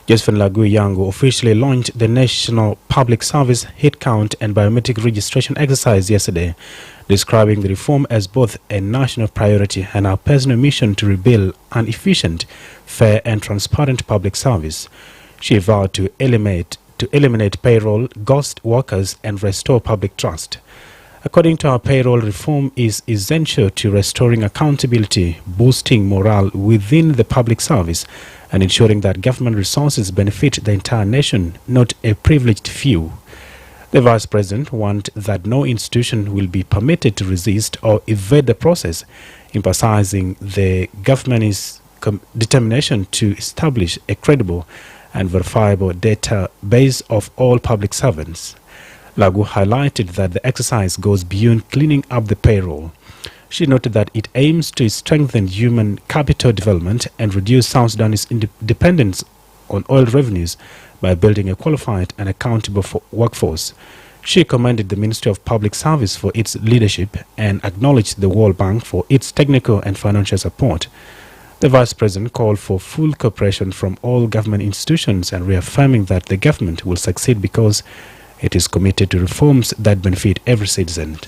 Josephine Lagu Yango officially launched the National Public Service Headcount and Biometric Registration exercise yesterday, describing the reform as both a national priority and our personal mission to rebuild an efficient, fair and transparent public service. She vowed to eliminate payroll, ghost workers and restore public trust. According to her, payroll reform is essential to restoring accountability, boosting morale within the public service, and ensuring that government resources benefit the entire nation, not a privileged few. The Vice President wants that no institution will be permitted to resist or evade the process, emphasizing the government's determination to establish a credible and verifiable database of all public servants. Lagu highlighted that the exercise goes beyond cleaning up the payroll. She noted that it aims to strengthen human capital development and reduce South Sudanese dependence on oil revenues by building a qualified and accountable workforce. She commended the Ministry of Public Service for its leadership and acknowledged the World Bank for its technical and financial support. The Vice President called for full cooperation from all government institutions and reaffirming that the government will succeed because it is committed to reforms that benefit every citizen.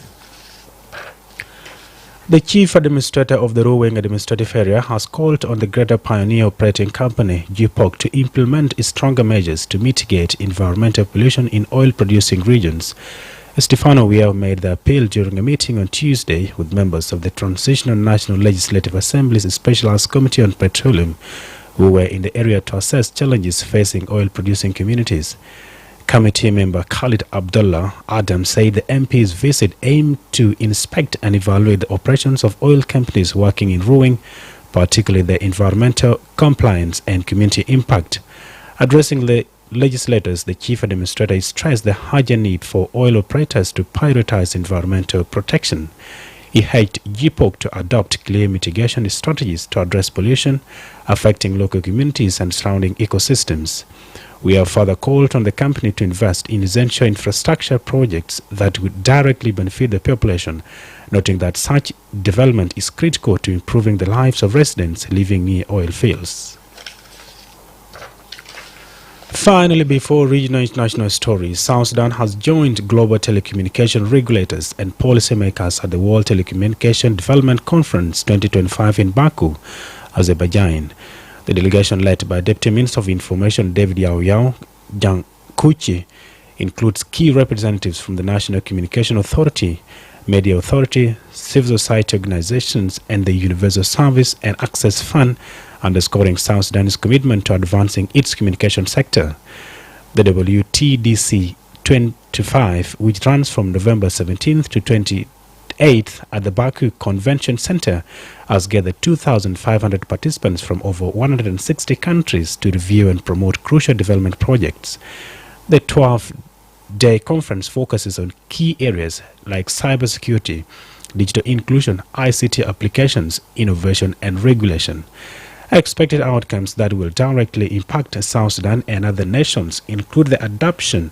The Chief Administrator of the Ruweng Administrative Area has called on the Greater Pioneer Operating Company, GPOC, to implement stronger measures to mitigate environmental pollution in oil-producing regions. Stefano Wiao made the appeal during a meeting on Tuesday with members of the Transitional National Legislative Assembly's Specialized Committee on Petroleum, who were in the area to assess challenges facing oil-producing communities. Committee member Khalid Abdullah Adam said the MP's visit aimed to inspect and evaluate the operations of oil companies working in Ruweng, particularly their environmental compliance and community impact. Addressing the legislators, the Chief Administrator stressed the urgent need for oil operators to prioritize environmental protection. He urged GPOC to adopt clear mitigation strategies to address pollution affecting local communities and surrounding ecosystems. We have further called on the company to invest in essential infrastructure projects that would directly benefit the population, noting that such development is critical to improving the lives of residents living near oil fields. Finally, before regional international stories, South Sudan has joined global telecommunication regulators and policymakers at the World Telecommunication Development Conference 2025 in Baku, Azerbaijan. The delegation, led by Deputy Minister of Information David Yao Jang Kuchi, includes key representatives from the National Communication Authority, Media Authority, civil society organizations, and the Universal Service and Access Fund, underscoring South Sudan's commitment to advancing its communication sector. The WTDC 25, which runs from November 17th to 28th at the Baku Convention Center, has gathered 2,500 participants from over 160 countries to review and promote crucial development projects. The 12-day conference focuses on key areas like cybersecurity, digital inclusion, ICT applications, innovation and regulation. Expected outcomes that will directly impact South Sudan and other nations include the adoption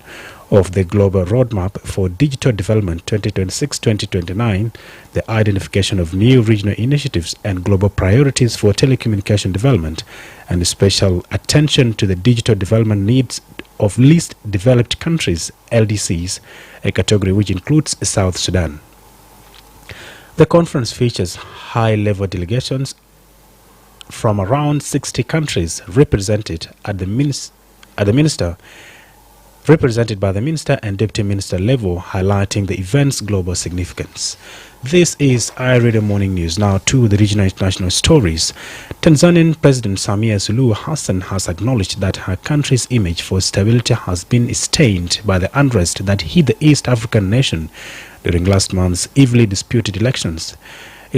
of the Global Roadmap for Digital Development 2026-2029, the identification of new regional initiatives and global priorities for telecommunication development, and special attention to the digital development needs of least developed countries, LDCs, a category which includes South Sudan. The conference features high-level delegations from around 60 countries represented by the minister and deputy minister level, highlighting the event's global significance. This is iRadio Morning News. Now to the regional international stories. Tanzanian President Samia Suluhu Hassan has acknowledged that her country's image for stability has been stained by the unrest that hit the East African nation during last month's evenly disputed elections.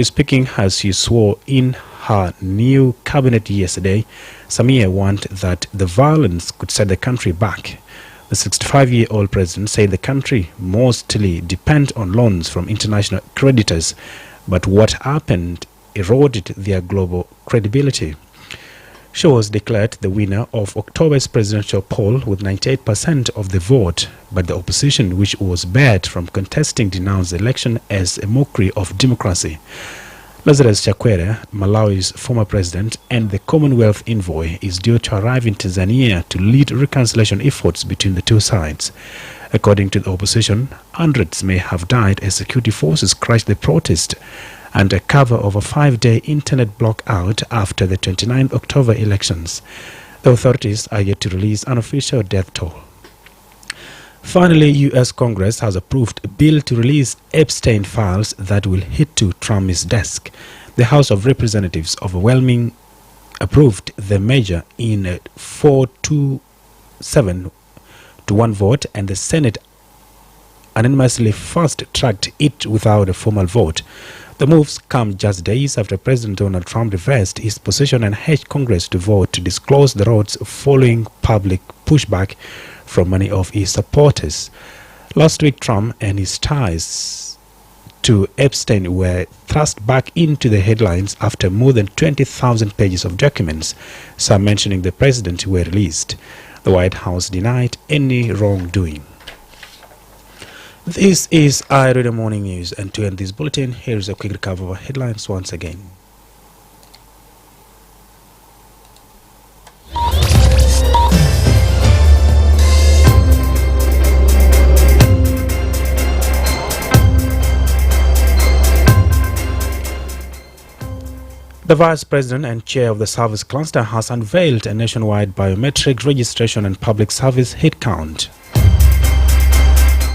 Speaking as she swore in her new cabinet yesterday, Samia warned that the violence could set the country back. The 65-year-old president said the country mostly depends on loans from international creditors, but what happened eroded their global credibility. She was declared the winner of October's presidential poll with 98% of the vote, but the opposition, which was barred from contesting, denounced the election as a mockery of democracy. Lazarus Chakwera, Malawi's former president and the Commonwealth envoy, is due to arrive in Tanzania to lead reconciliation efforts between the two sides. According to the opposition, hundreds may have died as security forces crushed the protest under cover of a 5-day internet blockout after the 29 October elections. The authorities are yet to release an official death toll. Finally, U.S. Congress has approved a bill to release Epstein files that will hit to Trump's desk. The House of Representatives overwhelmingly approved the measure in a 4-7 to 1 vote, and the Senate unanimously fast-tracked it without a formal vote. The moves come just days after President Donald Trump reversed his position and urged Congress to vote to disclose the roads following public pushback from many of his supporters. Last week, Trump and his ties to Epstein were thrust back into the headlines after more than 20,000 pages of documents, some mentioning the president, were released. The White House denied any wrongdoing. This is iRadio Morning News, and to end this bulletin, here is a quick recap of our headlines once again. The Vice President and Chair of the Service Cluster has unveiled a nationwide biometric registration and public service headcount.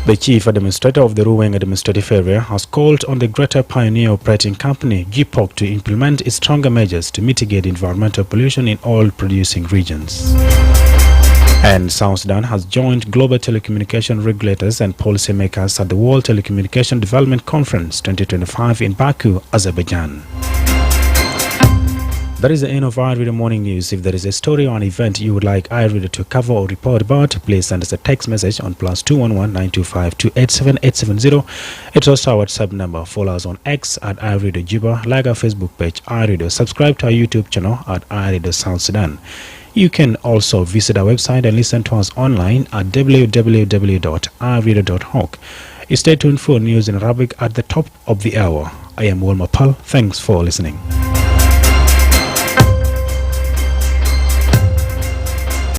The Chief Administrator of the Ruweng Administrative Area has called on the Greater Pioneer Operating Company, GPOC, to implement stronger measures to mitigate environmental pollution in oil-producing regions. And South Sudan has joined global telecommunication regulators and policymakers at the World Telecommunication Development Conference 2025 in Baku, Azerbaijan. That is the end of iRadio Morning News. If there is a story or an event you would like iRadio to cover or report about, please send us a text message on +211 925 287 870. It's also our WhatsApp number. Follow us on X at iRadio Juba, like our Facebook page iRadio, subscribe to our YouTube channel at iRadio South Sudan. You can also visit our website and listen to us online at www.iRadio.org. Stay tuned for news in Arabic at the top of the hour. I am Wol Mapal. Thanks for listening.